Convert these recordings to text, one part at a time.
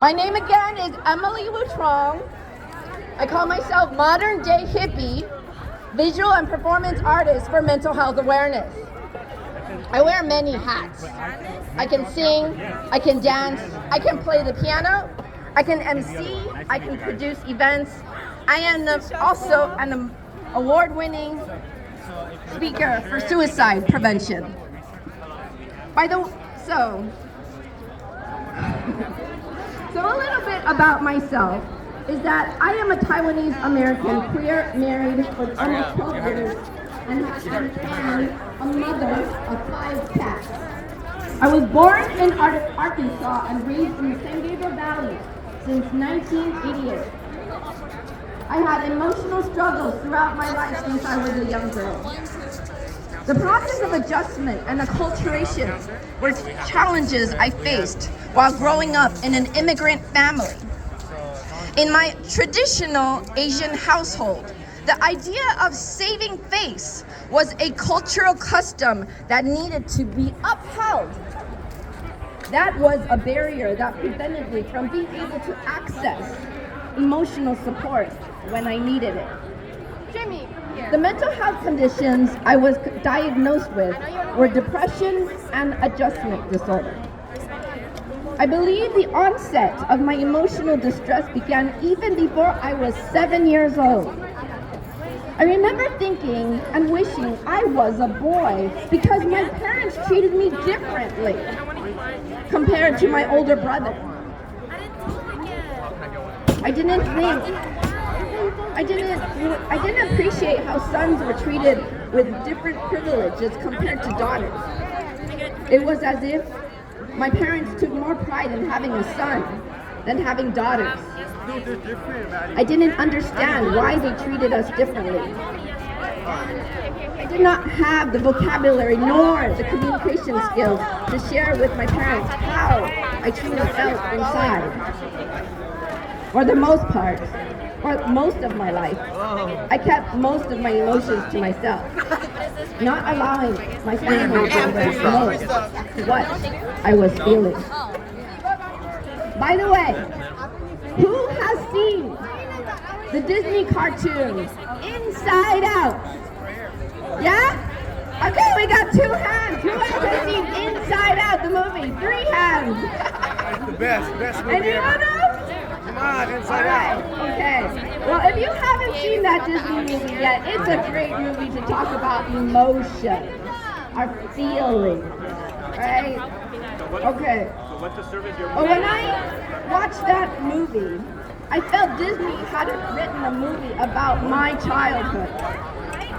My name again is Emily Truong. I call myself modern day hippie, visual and performance artist for mental health awareness. I wear many hats. I can sing, I can dance, I can play the piano, I can MC, I can produce events. I am also an award-winning speaker for suicide prevention. So a little bit about myself is that I am a Taiwanese American, queer, married for almost 12 years, and a mother of 5 cats. I was born in Arkansas and raised in the San Gabriel Valley since 1988. I had emotional struggles throughout my life since I was a young girl. The process of adjustment and acculturation were challenges I faced while growing up in an immigrant family. In my traditional Asian household, the idea of saving face was a cultural custom that needed to be upheld. That was a barrier that prevented me from being able to access emotional support when I needed it. The mental health conditions I was diagnosed with were depression and adjustment disorder. I believe the onset of my emotional distress began even before I was 7 years old. I remember thinking and wishing I was a boy because my parents treated me differently compared to my older brother. I didn't appreciate how sons were treated with different privileges compared to daughters. It was as if my parents took more pride in having a son than having daughters. I didn't understand why they treated us differently. I did not have the vocabulary nor the communication skills to share with my parents how I truly felt inside. For the most part, or most of my life, I kept most of my emotions to myself, not allowing my family to know what I was feeling. By the way, who has seen the Disney cartoon Inside Out? Yeah? Okay, we got 2 hands. Who else has seen Inside Out, the movie? 3 hands. The best movie Anyone ever. else? Come on, Inside Out. Okay. Well, if you haven't seen that Disney movie yet, it's a great movie to talk about emotion, our feelings, right? Okay. Well, when I watched that movie, I felt Disney had written a movie about my childhood.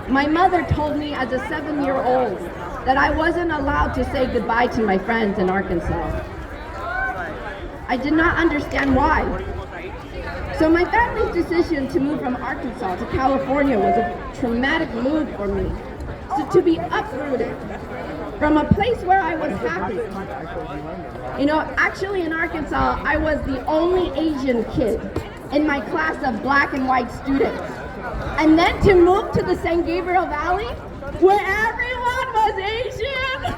My mother told me as a 7-year-old that I wasn't allowed to say goodbye to my friends in Arkansas. I did not understand why. So my family's decision to move from Arkansas to California was a traumatic move for me. So to be uprooted from a place where I was happy. You know, actually in Arkansas, I was the only Asian kid in my class of black and white students. And then to move to the San Gabriel Valley, where everyone was Asian.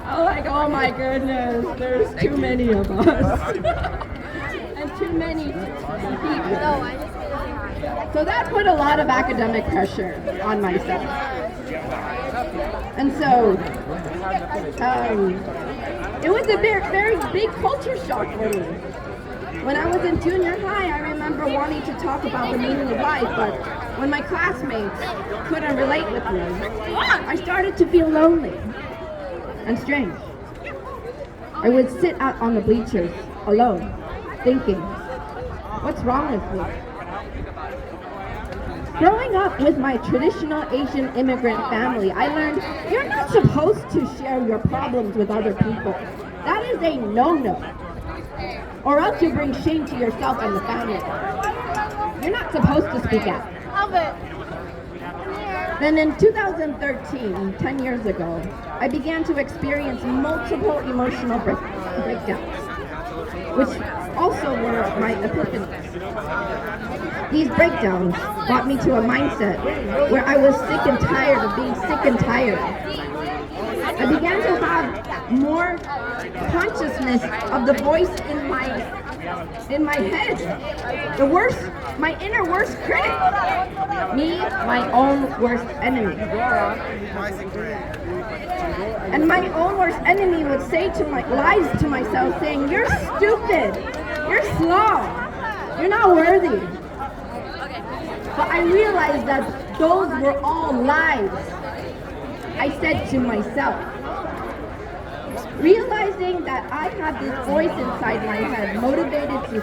I'm like, oh my goodness, there's too many of us. And too many people. So that put a lot of academic pressure on myself. And so, it was a very big culture shock for me. When I was in junior high, I remember wanting to talk about the meaning of life, but when my classmates couldn't relate with me, I started to feel lonely and strange. I would sit out on the bleachers alone, thinking, what's wrong with me? Growing up with my traditional Asian immigrant family, I learned you're not supposed to share your problems with other people. That is a no-no. Or else you bring shame to yourself and the family. You're not supposed to speak out. Then in 2013, 10 years ago, I began to experience multiple emotional breakdowns, which also were my epiphanies. These breakdowns brought me to a mindset where I was sick and tired of being sick and tired. I began to have more consciousness of the voice in my in my head. My inner worst critic. Me, my own worst enemy. And my own worst enemy would say lies to myself, saying, "You're stupid, you're slow, you're not worthy." But I realized that those were all lies I said to myself. Realizing that I had this voice inside my head motivated me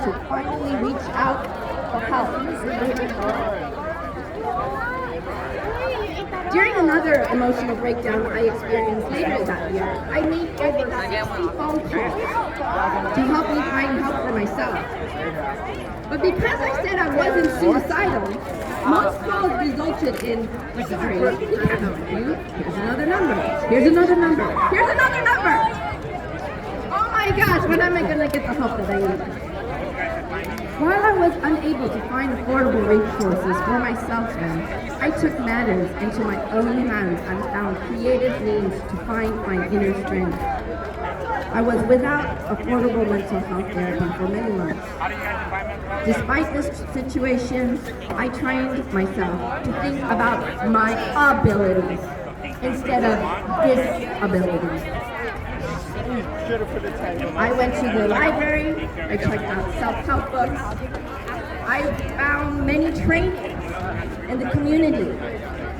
to finally reach out for help. During another emotional breakdown I experienced later that year, I made over 60 phone calls to help me find help for myself. But because I said I wasn't suicidal, most calls resulted in, "Sorry, we can't help you. Here's another number. Here's another number. Here's another number." Oh my gosh, when am I going to get the help that I need? While I was unable to find affordable resources for myself then, I took matters into my own hands and found creative means to find my inner strength. I was without affordable mental health therapy for many months. Despite this situation, I trained myself to think about my abilities instead of disabilities. I went to the library, I checked out self-help books, I found many trainings in the community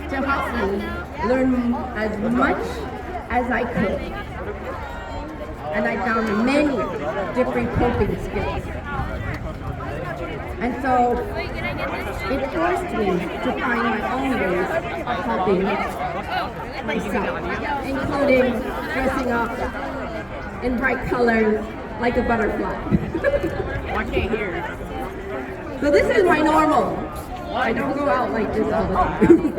to help me learn as much as I could. And I found many different coping skills. And so it forced me to find my own ways of helping myself, including dressing up in bright colors like a butterfly. I can't hear. So this is my normal. I don't go out like this all the time.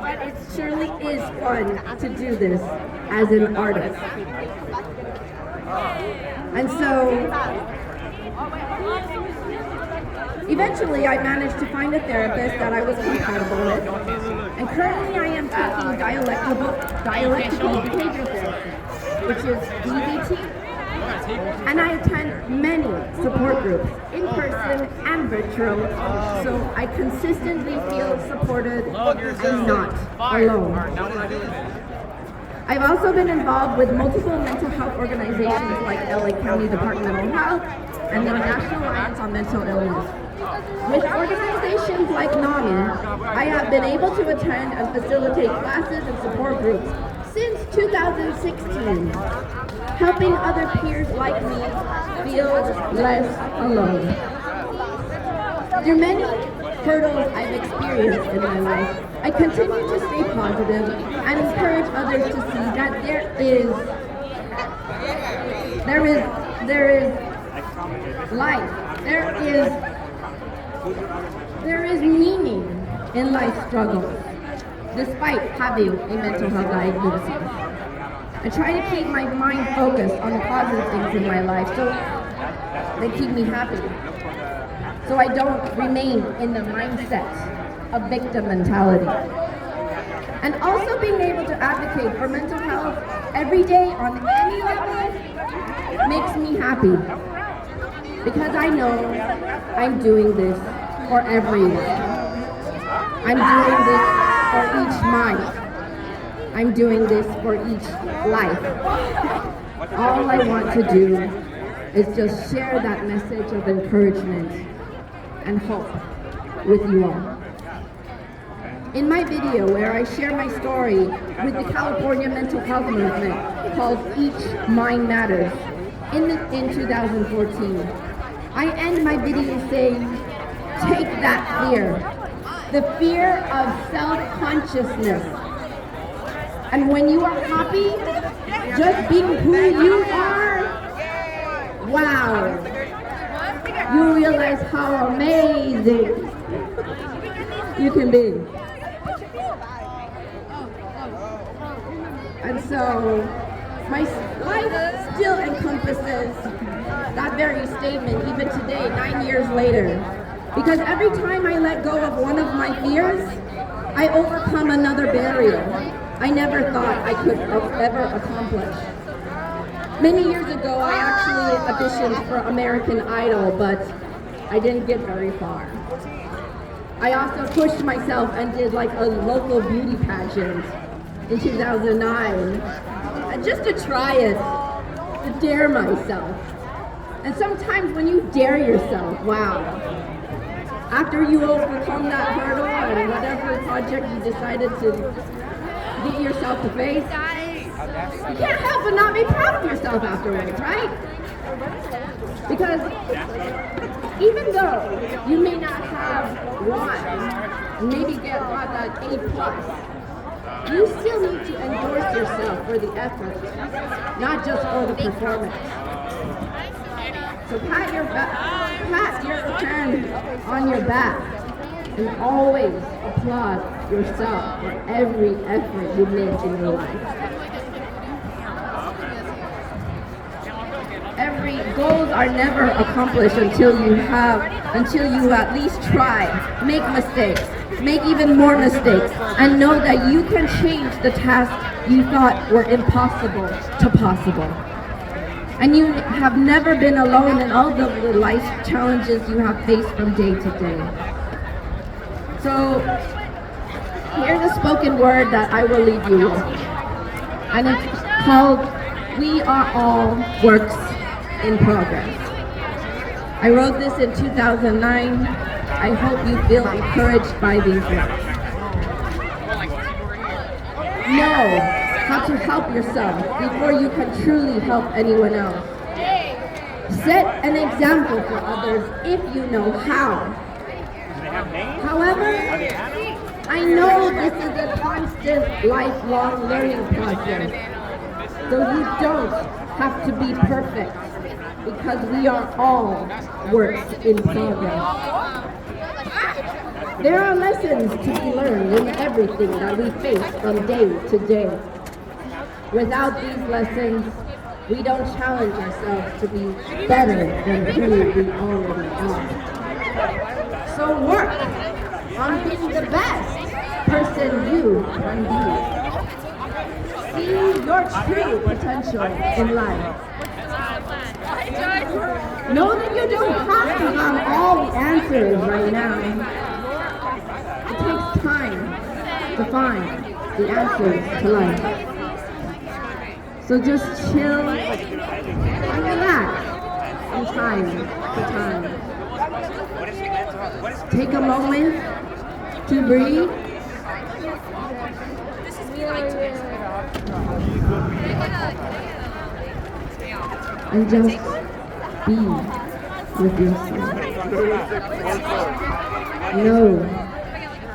But it surely is fun to do this as an artist. And so eventually I managed to find a therapist that I was compatible with. And currently I am taking dialectical behavior therapy, which is DBT. And I attend many support groups, in person and virtual, so I consistently feel supported and not alone. I've also been involved with multiple mental health organizations like LA County Department of Health and the National Alliance on Mental Illness. With organizations like NAMI, I have been able to attend and facilitate classes and support groups since 2016, helping other peers like me feel less alone. Through many hurdles I've experienced in my life, I continue to stay positive and encourage others to see that there is life, there is meaning in life's struggles, despite having a mental health diagnosis. I try to keep my mind focused on the positive things in my life so they keep me happy. So I don't remain in the mindset of victim mentality. And also being able to advocate for mental health every day on any level makes me happy. Because I know I'm doing this for everyone. I'm doing this for each mind. I'm doing this for each life. All I want to do is just share that message of encouragement and hope with you all. In my video where I share my story with the California mental health movement called Each Mind Matters in 2014, I end my video saying, take that fear, the fear of self-consciousness. And when you are happy, just being who you are, wow, you realize how amazing you can be. And so, my life still encompasses that very statement even today, 9 years later. Because every time I let go of one of my fears, I overcome another barrier I never thought I could ever accomplish. Many years ago, I actually auditioned for American Idol, but I didn't get very far. I also pushed myself and did like a local beauty pageant in 2009, just to try it, to dare myself. And sometimes when you dare yourself, wow, after you overcome that hurdle and whatever project you decided to get yourself to face, you can't help but not be proud of yourself afterwards, right? Because even though you may not have won, maybe get that A+, you still need to endorse yourself for the effort, not just for the performance. So pat your friend on your back and always applaud yourself for every effort you make in your life. Goals are never accomplished until you at least try, make mistakes, make even more mistakes, and know that you can change the tasks you thought were impossible to possible. And you have never been alone in all of the life challenges you have faced from day to day. So here's a spoken word that I will leave you with. And it's called, "We are all works in progress." I wrote this in 2009. I hope you feel encouraged by these words. Know how to help yourself before you can truly help anyone else. Set an example for others if you know how. However, I know this is a constant lifelong learning process, so you don't have to be perfect, because we are all works in progress. There are lessons to be learned in everything that we face from day to day. Without these lessons, we don't challenge ourselves to be better than who we already are. So work on being the best person you can be. See your true potential in life. Know that you don't have to have all the answers right now. It takes time to find the answers to life. So just chill and relax from time to time. Take a moment to breathe. And just be with yourself. Know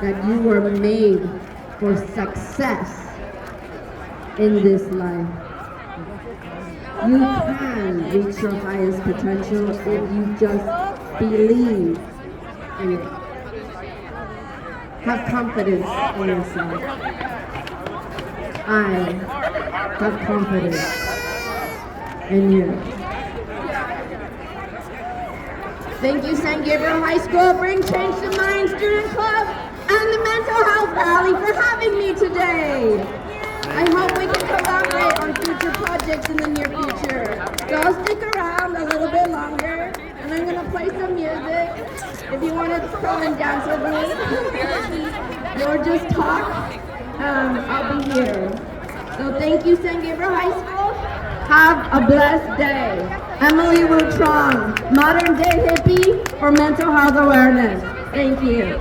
that you were made for success in this life. You can reach your highest potential if you just believe in it. Have confidence in yourself. I have confidence in you. Thank you, St. Gabriel High School, Bring Change to Mind Student Club, and the Mental Health Rally for having me today. I hope we can collaborate on future projects in the near future. So I'll stick around a little bit longer, and I'm going to play some music. If you want to come and dance with me, or just talk, I'll be here. So thank you, St. Gabriel High School. Have a blessed day. Emily Truong, modern day hippie for mental health awareness. Thank you.